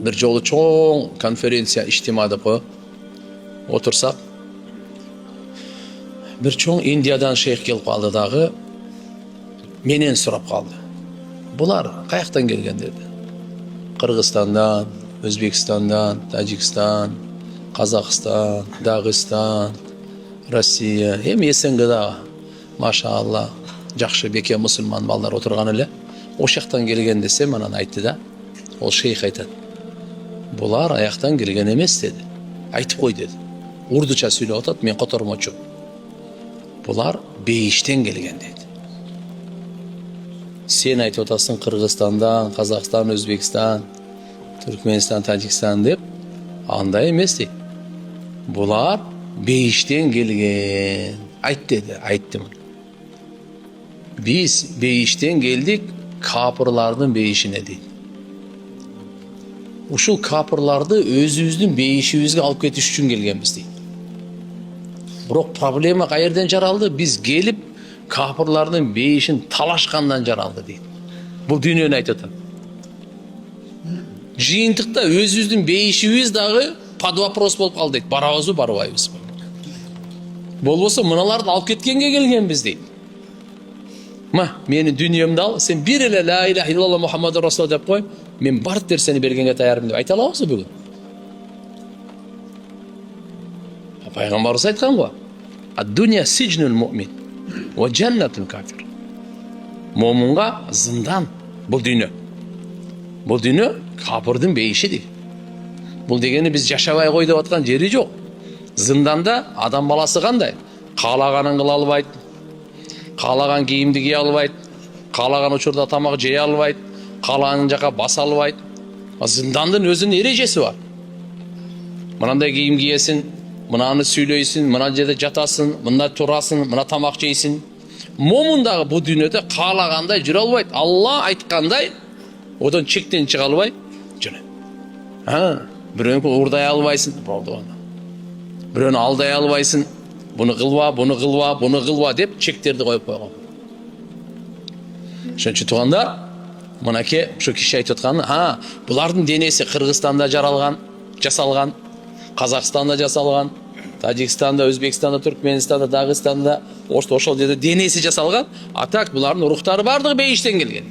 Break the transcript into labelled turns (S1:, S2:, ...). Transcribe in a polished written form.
S1: bir жолы чоң конференция иштима деп отырсак, bir чоң Индиядан шейх келип калды дагы, менен сурап калды. Булар каяктан келген dedi. Кыргызстандан, Өзбекстандан, Тажикстан, Казакстан, Дагыстан, Россия, эми СНГда, машалла, жакшы беке мусулман балдар отурган эле. Ошактан келген десем, анан айтты да, ол шейх айтат. Булар аяктан келген эмес dedi. Айтып кой dedi. Урдуча сүйлөп атат, мен котормочу. Булар бейиштен келген dedi. Sen айтып атасың Кыргызстандан, Казакстан, Өзбекстан, Түркменстан, Тажикстан деп, андай эмес дейді. Булар бейиштен келген. Айт dedi, айттым. Biz бейиштен келдик капырлардын бейишине дейді. Ушул капырларды өзүбүздүн бейишибизге алып кетиш үчүн келгенбиз дейді. Бирок проблема каерден жаралды? Biz келип капырлардын бейишин талашкандан жаралды дейді. Бул дүйнөнү айтып атам. Жыйынтыкта өзүбүздүн бейишибиз дагы под вопрос болуп калды дейт. Барабызбы, барбайбызбы? Болбосо мыналарды алып кеткенге келгенбиз дейт. Менин дүйнөмдү ал, сен бир эле ла иляха иллаллах Мухаммаду расул деп кой, мен бар нерсени бергенге даярмын деп айта алабызбы бүгүн? Пайгамбарыбыз айткан го. Ад-дуnya сижнул муъмин ва джаннатул кафир. Момунга зындан бул дүйнө. Бул дүйнө капырдын бейиши дейт. Бул дегени биз жашабай кой деп аткан жери жок. Зынданда адам баласы кандай? Каалаганын кыла албайт, каалаган кийимди кие албайт, каалаган учурда тамак жей албайт, каалаган жака баса албайт. Зындандын өзүнүн эрежеси бар. Мынандай кийим кийесиң, мынаны сүйлөйсүң, мына жерде жатасың, мында турасың, мына тамак жейсиң. Момундагы бул дүйнөдө каалагандай жүрө албайт. Алла айткандай одан чектен чыга албай жүрөт. Бирөөнү уурдай албайсың, болду ана. Бирөөнү алдай албайсың, буну кылба, буну кылба, буну кылба деп чектерди коюп койгон. Ошон үчүн туугандар, мынакей ушу киши айтып атканы, булардын денеси Кыргызстанда жасалган, Казакстанда жасалган, Тажикстанда, Өзбекстанда, Түркменстанда, Дагыстанда, ошол жерде денеси жасалган, а так булардын рухтары бардыгы бейиштен келген.